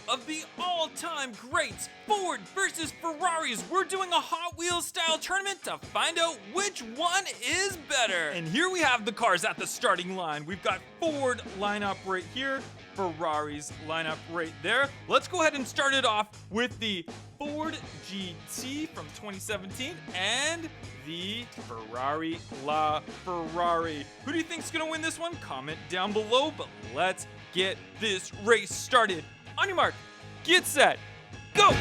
of the all-time greats, Ford versus Ferraris. We're doing a Hot Wheels style tournament to find out which one is better. And here we have the cars at the starting line. We've got Ford lineup right here, Ferrari's lineup right there. Let's go ahead and start it off with the Ford GT from 2017 and the Ferrari LaFerrari. Who do you think's gonna win this one? Comment down below, but let's get this race started. On your mark, get set, go!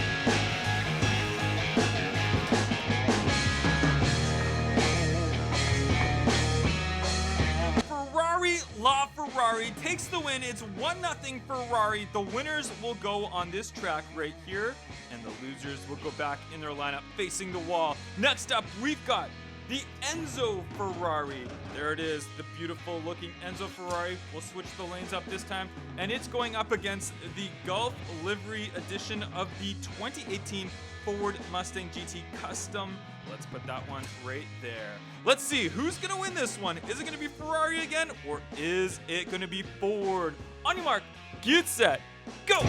Ferrari LaFerrari takes the win. It's 1-0 Ferrari. The winners will go on this track right here, and the losers will go back in their lineup facing the wall. Next up, we've got the Enzo Ferrari. There it is, the beautiful looking Enzo Ferrari. We'll switch the lanes up this time, and it's going up against the Gulf livery edition of the 2018 Ford Mustang GT Custom. Let's put that one right there. Let's see, who's gonna win this one? Is it gonna be Ferrari again, or is it gonna be Ford? On your mark, get set, go!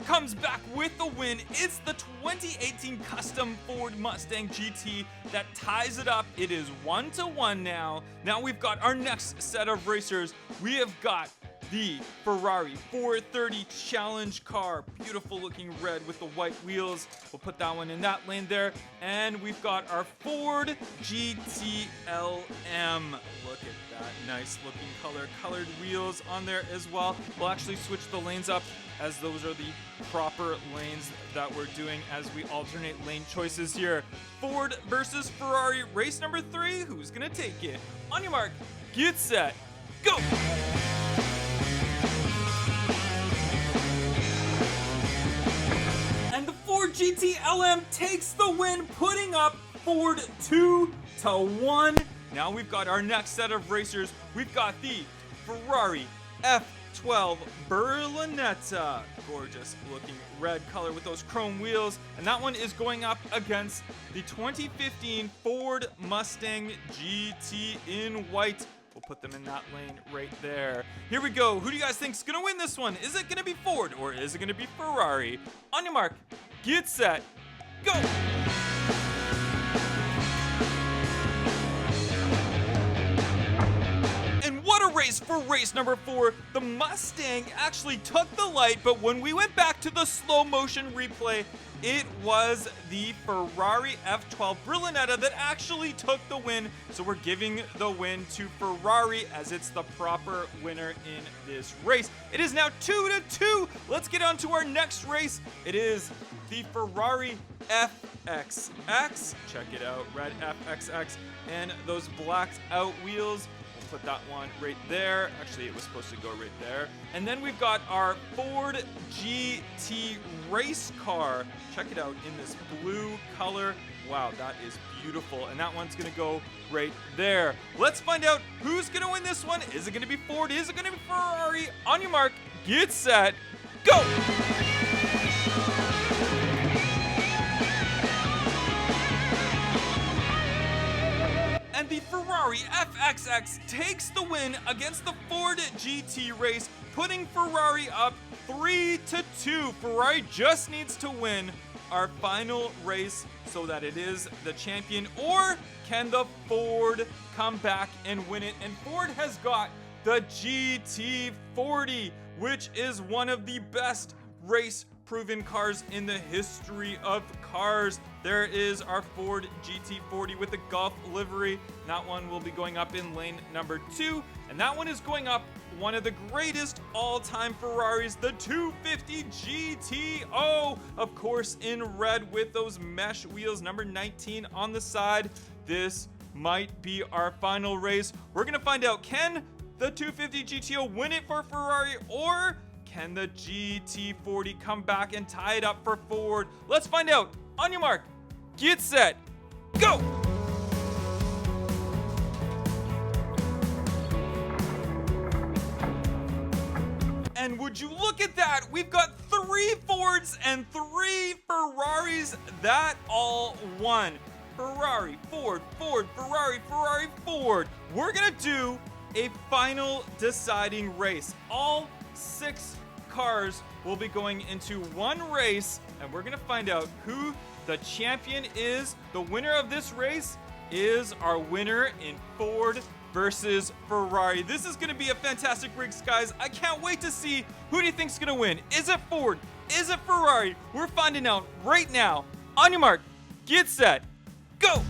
Comes back with the win. It's the 2018 Custom Ford Mustang GT that ties it up. It is 1-1 now. Now we've got our next set of racers. We have got the Ferrari 430 Challenge car. Beautiful looking red with the white wheels. We'll put that one in that lane there. And we've got our Ford GT-LM. Look at that nice looking colored wheels on there as well. We'll actually switch the lanes up, as those are the proper lanes that we're doing as we alternate lane choices here. Ford versus Ferrari, race number 3. Who's gonna take it? On your mark, get set, go! And the Ford GT-LM takes the win, putting up Ford 2-1. Now we've got our next set of racers. We've got the Ferrari F12 Berlinetta. Gorgeous looking red color with those chrome wheels. And that one is going up against the 2015 Ford Mustang GT in white. We'll put them in that lane right there. Here we go. Who do you guys think is going to win this one? Is it going to be Ford or is it going to be Ferrari? On your mark, get set, go! What a race for race number 4. The Mustang actually took the light, but when we went back to the slow motion replay, it was the Ferrari F12 Berlinetta that actually took the win. So we're giving the win to Ferrari as it's the proper winner in this race. It is now 2-2. Let's get on to our next race. It is the Ferrari FXX. Check it out, red FXX and those blacked out wheels. Put that one right there. Actually, it was supposed to go right there. And then we've got our Ford GT race car. Check it out in this blue color. Wow, that is beautiful. And that one's gonna go right there. Let's find out who's gonna win this one. Is it gonna be Ford? Is it gonna be Ferrari? On your mark, get set, go! And the Ferrari FXX takes the win against the Ford GT race, putting Ferrari up 3-2. Ferrari just needs to win our final race so that it is the champion, or can the Ford come back and win it? And Ford has got the GT40, which is one of the best race proven cars in the history of cars. There is our Ford GT40 with the Gulf livery. That one will be going up in lane number 2, and that one is going up one of the greatest all-time Ferraris, the 250 GTO, of course in red with those mesh wheels, number 19 on the side. This might be our final race. We're gonna find out, can the 250 GTO win it for Ferrari, or can the GT40 come back and tie it up for Ford? Let's find out. On your mark, get set, go! And would you look at that? We've got 3 Fords and 3 Ferraris that all won. Ferrari, Ford, Ford, Ferrari, Ferrari, Ford. We're gonna do a final deciding race. All 6 cars will be going into one race, and we're gonna find out who the champion is. The winner of this race is our winner in Ford versus Ferrari. This is gonna be a fantastic race, guys. I can't wait to see who do you think's gonna win. Is it Ford? Is it Ferrari? We're finding out right now. On your mark, get set, go!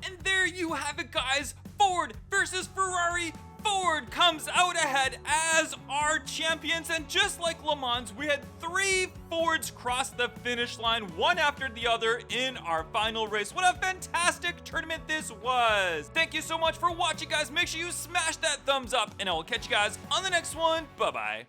And there you have it, guys. Ford versus Ferrari. Ford comes out ahead as our champions, and just like Le Mans, we had 3 Fords cross the finish line, one after the other in our final race. What a fantastic tournament this was. Thank you so much for watching, guys. Make sure you smash that thumbs up, and I will catch you guys on the next one. Bye-bye.